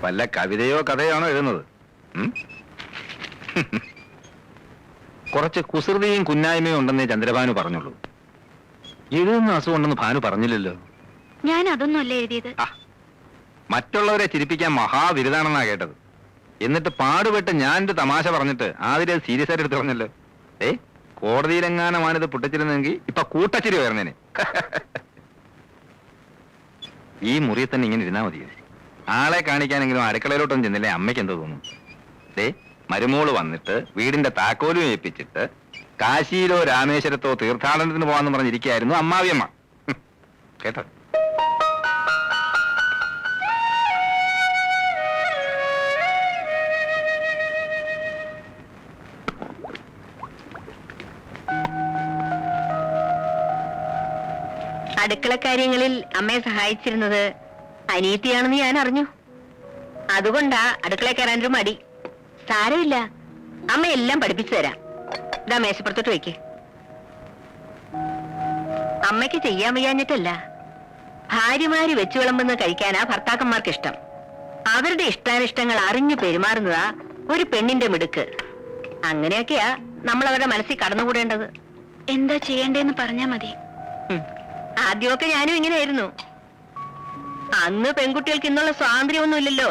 വല്ല കവിതയോ കഥയാണോ എഴുതുന്നത്? കുറച്ച് കുസൃതിയും കുന്നായ്മയും ഉണ്ടെന്നേ ചന്ദ്രഭാനു പറഞ്ഞുള്ളൂ. എഴുതുന്ന അസുഖമുണ്ടെന്ന് ഭാനു പറഞ്ഞില്ലല്ലോ. ഞാൻ അതൊന്നും അല്ല എഴുതിയത്. മറ്റുള്ളവരെ ചിരിപ്പിക്കാൻ മഹാവിരുദാണെന്നാ കേട്ടത്. എന്നിട്ട് പാടുപെട്ട് ഞാനൊരു തമാശ പറഞ്ഞിട്ട് ആദ്യം അത് സീരിയസ് ആയിട്ട് എടുത്ത് പറഞ്ഞല്ലോ. കോടതിയിലെങ്ങാനമാണിത് പൊട്ടിച്ചിരുന്നെങ്കിൽ ഇപ്പൊ കൂട്ടച്ചിരി വരുന്നേനെ. ഈ മുറിയിൽ തന്നെ ഇങ്ങനെ ഇരുന്നാ മതിയോ? ആളെ കാണിക്കാനെങ്കിലും അടുക്കളയിലോട്ടൊന്നും ചെന്നില്ലേ അമ്മയ്ക്ക് എന്തോ തോന്നും? മരുമോള് വന്നിട്ട് വീടിന്റെ താക്കോലും ഏൽപ്പിച്ചിട്ട് കാശിയിലോ രാമേശ്വരത്തോ തീർത്ഥാടനത്തിന് പോവാന്ന് പറഞ്ഞിരിക്കുകയായിരുന്നു അമ്മാവിയമ്മ. കേട്ടോ? അടുക്കള കാര്യങ്ങളിൽ അമ്മയെ സഹായിച്ചിരുന്നത് അനിയത്തിയാണെന്ന് ഞാൻ അറിഞ്ഞു. അതുകൊണ്ടാ അടുക്കള കയറാനൊരു മടി. സാരമില്ല, അമ്മ എല്ലാം പഠിപ്പിച്ചു തരാം. ഇതാ മേശപ്പുറത്തോട്ട് വയ്ക്ക്. അമ്മയ്ക്ക് ചെയ്യാൻ വയ്യാഞ്ഞിട്ടല്ല, ഭാര്യമാര് വെച്ചു വിളമ്പുന്നത് കഴിക്കാനാ ഭർത്താക്കന്മാർക്ക് ഇഷ്ടം. അവരുടെ ഇഷ്ടാനിഷ്ടങ്ങൾ അറിഞ്ഞു പെരുമാറുന്നതാ ഒരു പെണ്ണിന്റെ മിടുക്ക്. അങ്ങനെയൊക്കെയാ നമ്മൾ അവരുടെ മനസ്സിൽ കടന്നുകൂടേണ്ടത്. എന്താ ചെയ്യേണ്ടതെന്ന് പറഞ്ഞാ മതി. ആദ്യമൊക്കെ ഞാനും ഇങ്ങനെയായിരുന്നു. അന്ന് പെൺകുട്ടികൾക്ക് ഇന്നുള്ള സ്വാതന്ത്ര്യമൊന്നും ഇല്ലല്ലോ.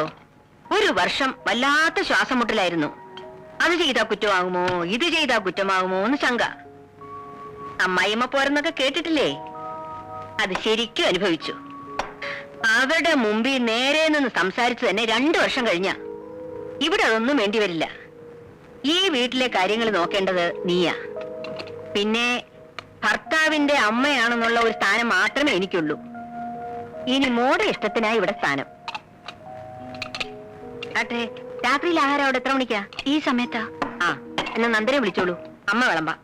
ഒരു വർഷം വല്ലാത്ത ശ്വാസം മുട്ടലായിരുന്നു. അത് ചെയ്താ കുറ്റമാകുമോ, ഇത് ചെയ്താ കുറ്റമാകുമോ എന്ന് ശങ്ക. അമ്മായിമ്മ പോരെന്നൊക്കെ കേട്ടിട്ടില്ലേ? അത് ശരിക്കും അനുഭവിച്ചു. അവരുടെ മുമ്പിൽ നേരെ നിന്ന് സംസാരിച്ചു തന്നെ 2 വർഷം കഴിഞ്ഞ. ഇവിടെ അതൊന്നും വേണ്ടി വരില്ല. ഈ വീട്ടിലെ കാര്യങ്ങൾ നോക്കേണ്ടത് നീയാ. പിന്നെ ഭർത്താവിന്റെ അമ്മയാണെന്നുള്ള ഒരു സ്ഥാനം മാത്രമേ എനിക്കുള്ളൂ. ഇനി മോടെ ഇഷ്ടത്തിനായി ഇവിടെ സ്ഥാനം. ആട്ടെ, രാത്രിയിൽ ആഹാരം അവിടെ എത്ര മണിക്കാ? ഈ സമയത്താ. എന്നാ നന്ദനെ വിളിച്ചോളൂ, അമ്മ വിളമ്പാ.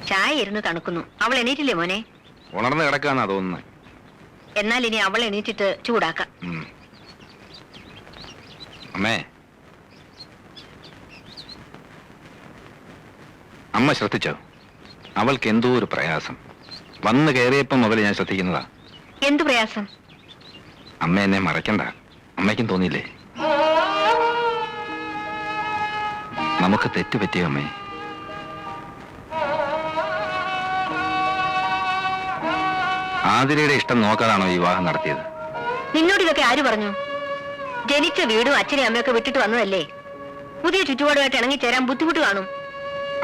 ചായ ഇരുന്ന് തണുക്കുന്നു. അവൾ എണീറ്റില്ലേ മോനെ? ഉണർന്ന് കിടക്കാന്നാ തോന്നുന്നത്. എന്നാൽ ഇനി അവൾ എണീറ്റിട്ട് ചൂടാക്കാം. അമ്മേ, അമ്മ ശ്രദ്ധിച്ചോ? അവൾക്ക് എന്തോ ഒരു പ്രയാസം. വന്ന് കയറിയപ്പം മുതൽ ഞാൻ ശ്രദ്ധിക്കുന്നതാ. എന്തു പ്രയാസം? അമ്മ എന്നെ മറക്കണ്ട. അമ്മയ്ക്കും തോന്നിയില്ലേ? നമുക്ക് തെറ്റുപറ്റിയോ അമ്മേ? ആതിരയുടെ ഇഷ്ടം നോക്കാതാണോ വിവാഹം നടത്തിയത്? നിന്നോട് ഇതൊക്കെ ആര് പറഞ്ഞു? ജനിച്ച വീടും അച്ഛനെയും അമ്മയൊക്കെ വിട്ടിട്ട് വന്നതല്ലേ. പുതിയ ചുറ്റുപാടുമായിട്ട് ഇണങ്ങിച്ചേരാൻ ബുദ്ധിമുട്ട് കാണും.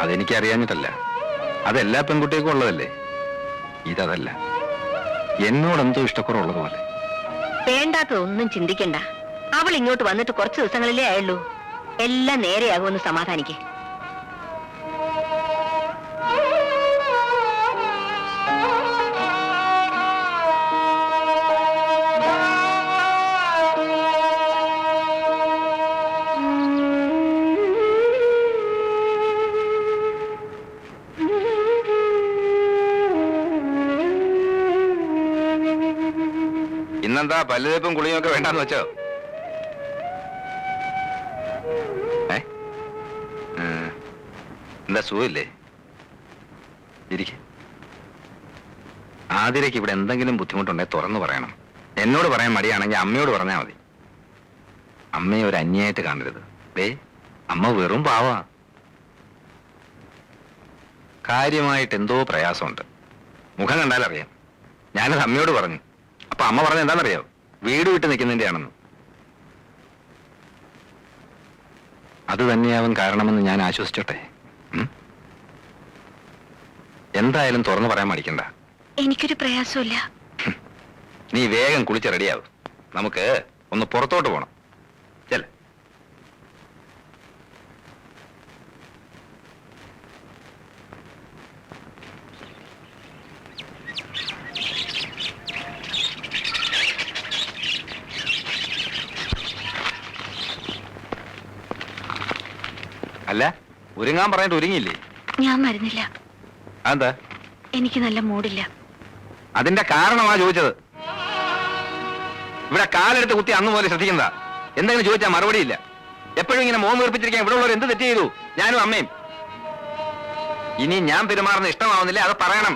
അതെനിക്ക് അറിയാഞ്ഞിട്ടല്ല, അതെല്ലാ പെൺകുട്ടികൾക്കും ഉള്ളതല്ലേ. ഇതല്ല, എന്നോടെന്തോ ഇഷ്ടക്കുറവുള്ളതുപോലെ. വേണ്ടാത്തതൊന്നും ചിന്തിക്കണ്ട. അവൾ ഇങ്ങോട്ട് വന്നിട്ട് കുറച്ച് ദിവസങ്ങളിലേ ആയുള്ളൂ. എല്ലാം നേരെയാകുമെന്ന് സമാധാനിക്കേ. ഇന്നെന്താ പല്ലുതേപ്പും കുളിയും ഒക്കെ വേണ്ടാന്ന് വെച്ചോ? എന്താ സുഖമില്ലേ? ഇരിക്കെ. ആതിരയ്ക്ക് ഇവിടെ എന്തെങ്കിലും ബുദ്ധിമുട്ടുണ്ടെങ്കിൽ തുറന്നു പറയണം. എന്നോട് പറയാൻ മടിയാണെങ്കിൽ അമ്മയോട് പറഞ്ഞാൽ മതി. അമ്മയെ ഒരു അന്യായിട്ട് കാണരുത്. അമ്മ വെറും പാവാ. കാര്യമായിട്ട് എന്തോ പ്രയാസമുണ്ട്. മുഖം കണ്ടാലറിയാം. ഞാനത് അമ്മയോട് പറഞ്ഞു. അപ്പൊ അമ്മ പറഞ്ഞ എന്താണെന്നറിയാവോ? വീട് വിട്ട് നിൽക്കുന്നതിന്റെ ആണെന്ന്. അത് തന്നെയാവും കാരണമെന്ന് ഞാൻ ആശ്വസിച്ചോട്ടെ. എന്തായാലും തുറന്നു പറയാൻ മടിക്കണ്ട. എനിക്കൊരു പ്രയാസമില്ല. നീ വേഗം കുളിച്ച് റെഡിയാവും. നമുക്ക് ഒന്ന് പുറത്തോട്ട് പോണം. ചെല്ല. അല്ല, ഒരുങ്ങാൻ പറഞ്ഞിട്ട് ഒരുങ്ങിയില്ലേ? ഞാൻ മരുന്നില്ല. അതെന്താ? എനിക്ക് നല്ല മൂടില്ല. അതിന്റെ കാരണമാ ചോദിച്ചത്. ഇവിടെ കാലെടുത്ത് കുത്തി അന്ന് പോലെ ശ്രദ്ധിക്കുന്നതാ. എന്തെങ്കിലും ചോദിച്ചാൽ മറുപടിയില്ല. എപ്പോഴും ഇങ്ങനെ മോൻ വീർപ്പിച്ചിരിക്കാൻ ഇവിടെ ഉള്ളവർ എന്ത് തെറ്റ് ചെയ്തു? ഞാനും അമ്മയും. ഇനി ഞാൻ പെരുമാറുന്ന ഇഷ്ടമാവുന്നില്ല, അത് പറയണം.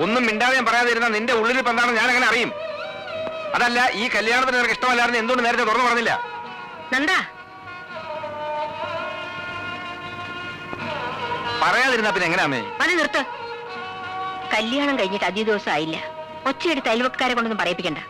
ഒന്നും മിണ്ടാതെ ഞാൻ പറയാതിരുന്ന നിന്റെ ഉള്ളിൽ ഇപ്പൊ എന്താണെന്ന് ഞാൻ അങ്ങനെ അറിയും. അതല്ല, ഈ കല്യാണത്തിന് നിനക്ക് ഇഷ്ടമല്ലായിരുന്നു എന്തുകൊണ്ട് നേരത്തെ തുറന്നു പറഞ്ഞില്ല? നന്ദാ, പറയാതിരുന്ന പിന്നെ എങ്ങനെ അമ്മേ? അത് നിർത്ത്. കല്യാണം കഴിഞ്ഞിട്ട് അധിക ദിവസം ആയില്ല. ഒച്ചയെടുത്ത് അയൽവക്കാരെ കൊണ്ടൊന്നും പറയിപ്പിക്കണ്ട.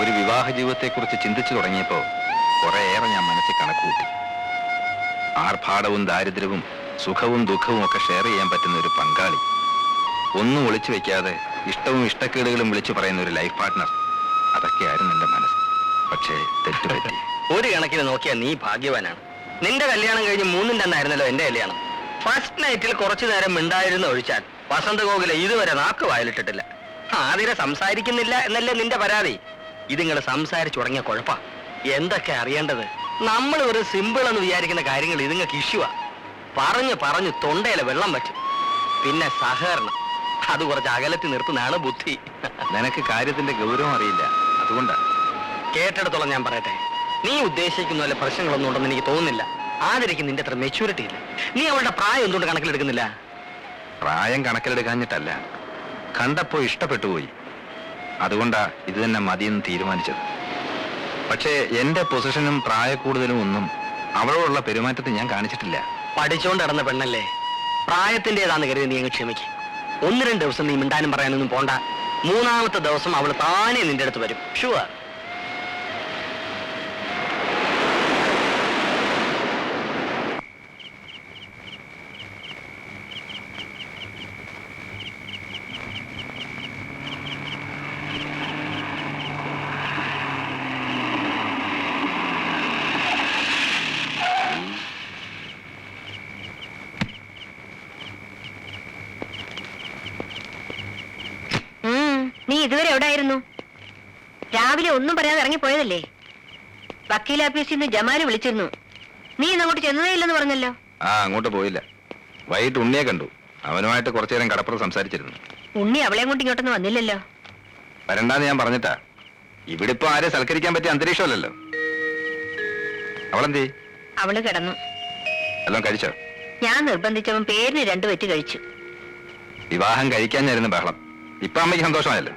ഒരു വിവാഹ ജീവിതത്തെക്കുറിച്ച് ചിന്തിച്ചു തുടങ്ങിയപ്പോ കുറേയേറെ ഞാൻ മനസ്സിൽ കണക്കുകൂട്ടി. ആർഭാടവും ദാരിദ്ര്യവും സുഖവും ദുഃഖവും ഒക്കെ ഷെയർ ചെയ്യാൻ പറ്റുന്ന ഒരു പങ്കാളി, ഒന്നും ഒളിച്ചു വെക്കാതെ ഇഷ്ടവും ഇഷ്ടക്കേടുകളും വിളിച്ചു പറയുന്ന ഒരു ലൈഫ് പാർട്ട്ണർ, അതൊക്കെയായിരുന്നു എന്റെ മനസ്സ്. പക്ഷേ തെറ്റുപറ്റി. ഒരു കണക്കിന് നോക്കിയാൽ നീ ഭാഗ്യവാനാണ്. നിന്റെ കല്യാണം കഴിഞ്ഞ് 3-2 എന്റെ കല്യാണം. ഫസ്റ്റ് നൈറ്റിൽ കുറച്ചു നേരം മിണ്ടായിരുന്ന ഒഴിച്ചാൽ വസന്തഗോകുല ഇതുവരെ നാക്ക് വായിലിട്ടിട്ടില്ല. ആതിരെ സംസാരിക്കുന്നില്ല എന്നല്ലേ നിന്റെ പരാതി? ഇതിങ്ങൾ സംസാരിച്ചു തുടങ്ങിയ കുഴപ്പാ. എന്തൊക്കെ അറിയേണ്ടത്? നമ്മൾ ഒരു സിമ്പിൾ എന്ന് വിചാരിക്കുന്ന കാര്യങ്ങൾ ഇതുങ്ങൾക്ക് ഇഷ്യൂവാ. പറഞ്ഞു തൊണ്ടയിലെ വെള്ളം പറ്റും. പിന്നെ സഹകരണം, അത് കുറച്ച് അകലത്തിൽ നിർത്തുന്നതാണ് ബുദ്ധി. നിനക്ക് കാര്യത്തിന്റെ ഗൗരവം അറിയില്ല, അതുകൊണ്ടാ. കേട്ടിടത്തോളം ഞാൻ പറയട്ടെ, നീ ഉദ്ദേശിക്കുന്ന വല്ല പ്രശ്നങ്ങളൊന്നും ഉണ്ടെന്ന് എനിക്ക് തോന്നുന്നില്ല. ആതിരയ്ക്ക് നിന്റെ അത്ര മെച്യൂരിറ്റി ഇല്ല. നീ അവളുടെ പ്രായം എന്തുകൊണ്ട് കണക്കിലെടുക്കുന്നില്ല? പ്രായം കണക്കിലെടുക്കാഞ്ഞിട്ടല്ല, കണ്ടപ്പോ ഇഷ്ടപ്പെട്ടു പോയി. അതുകൊണ്ടാ ഇത് തന്നെ മതിയെന്ന് തീരുമാനിച്ചത്. പക്ഷേ എന്റെ പൊസിഷനും പ്രായക്കൂടുതലും ഒന്നും അവളോടുള്ള പെരുമാറ്റത്തിൽ ഞാൻ കാണിച്ചിട്ടില്ല. പഠിച്ചോണ്ട് നടന്ന പെണ്ണല്ലേ, പ്രായത്തിൻ്റെതാന്ന് കരുതി നീ അങ്ങ് ക്ഷമിക്കും. 1-2 ദിവസം നീ മിണ്ടാനും പറയാനൊന്നും പോണ്ട. 3-ാമത്തെ ദിവസം അവൾ താനേ നിന്റെ അടുത്ത് വരും. ഷുവർ. നീ ഇതുവരെ എവിടായിരുന്നു? രാവിലെ ഒന്നും പറയാതെ ഇറങ്ങിപ്പോയതല്ലേ? വക്കീൽ ഓഫീസിൽ നിന്ന് ജമാല് വിളിച്ചിരുന്നു. നീ ഇന്ന് അങ്ങോട്ട് ചെന്നതേ ഇല്ലെന്ന് പറഞ്ഞല്ലോ. അങ്ങോട്ട് പോയില്ല. വൈകിട്ട് ഉണ്ണിയെ കണ്ടു. അവനുമായിട്ട് കുറച്ചു നേരം കടപ്പുറം സംസാരിച്ചിരുന്നു. ഉണ്ണി അവളെ കൊണ്ട് ഇങ്ങോട്ടൊന്നും വന്നില്ലല്ലോ. വരണ്ടാന്ന് ഞാൻ പറഞ്ഞിട്ടാ. ഇവിടെ ഇപ്പൊ ആരെ സൽക്കരിക്കാൻ പറ്റിയ അന്തരീക്ഷമല്ലല്ലോ. അവളെന്തേ? അവള് കിടന്നു. എല്ലാം കഴിച്ചോ? ഞാൻ നിർബന്ധിച്ചവൻ പേരിന് 2 വെച്ച് കഴിച്ചു. വിവാഹം കഴിക്കാനായിരുന്നു ബഹളം. ഇപ്പൊ അമ്മയ്ക്ക് സന്തോഷമായല്ലോ.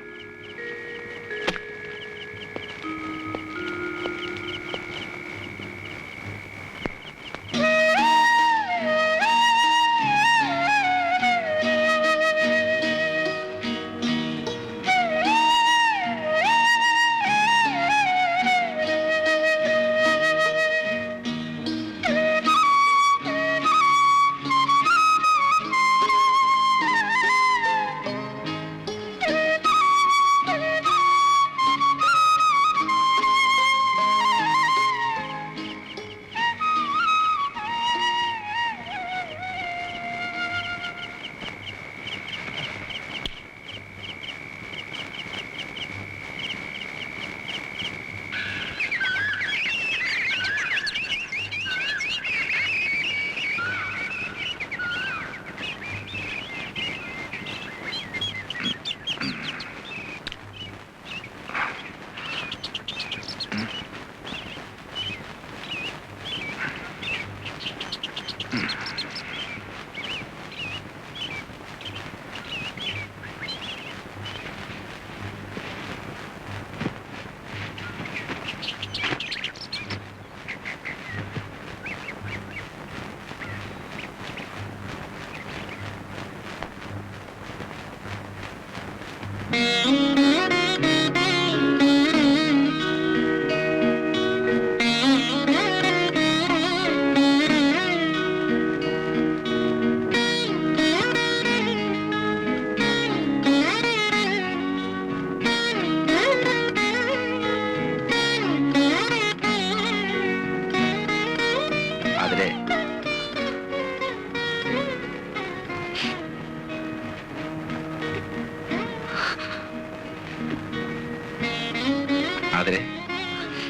ആതിരെ,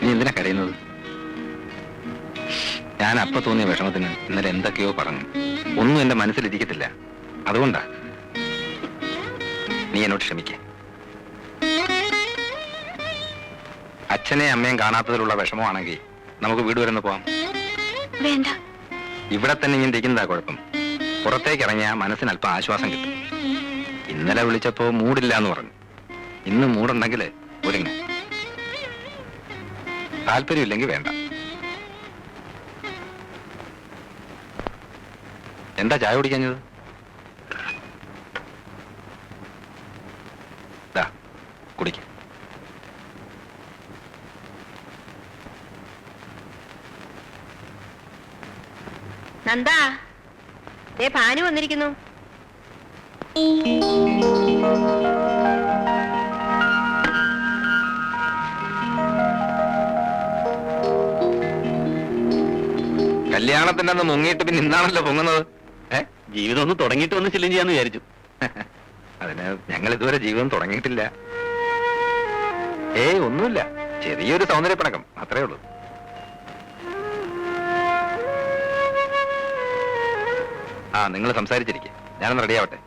നീ എന്തിനാ കരയുന്നത്? ഞാൻ അപ്പൊ തോന്നിയ വിഷമത്തിന് ഇന്നലെ എന്തൊക്കെയോ പറഞ്ഞു. ഒന്നും എന്റെ മനസ്സിലിരിക്കത്തില്ല. അതുകൊണ്ടാ. നീ എന്നോട് ക്ഷമിക്കേ. അച്ഛനെ അമ്മയും കാണാത്തതിലുള്ള വിഷമമാണെങ്കിൽ നമുക്ക് വീട് വരെ ഒന്ന് പോവാം. വേണ്ട, ഇവിടെ തന്നെ ഇങ്ങനെ ഇരിക്കുന്നതാ കുഴപ്പം. പുറത്തേക്ക് ഇറങ്ങിയാൽ മനസ്സിന് അല്പം ആശ്വാസം കിട്ടും. ഇന്നലെ വിളിച്ചപ്പോ മൂടില്ല എന്ന് പറഞ്ഞു. ഇന്ന് മൂടുണ്ടെങ്കിൽ ഒരുങ്ങ. താല്പര്യമില്ലെങ്കിൽ വേണ്ട. എന്താ ചായ കുടിക്കാഞ്ഞത്? കുടിക്ക. നന്ദാ, ദേ ഭാനു വന്നിരിക്കുന്നു. കല്യാണത്തിന്റെ അന്ന് മുങ്ങിയിട്ട് പിന്നെ ഇന്നാണല്ലോ പൊങ്ങുന്നത്. ജീവിതം ഒന്ന് തുടങ്ങിയിട്ട് ഒന്ന് ചെല്ലും ചെയ്യാന്ന് വിചാരിച്ചു. അതിന് ഞങ്ങൾ ഇതുവരെ ജീവിതം തുടങ്ങിയിട്ടില്ല. ഒന്നുമില്ല, ചെറിയൊരു സൗന്ദര്യപ്പിണക്കം, അത്രേ ഉള്ളൂ. നിങ്ങൾ സംസാരിച്ചിരിക്കെ, ഞാനൊന്ന് റെഡിയാവട്ടെ.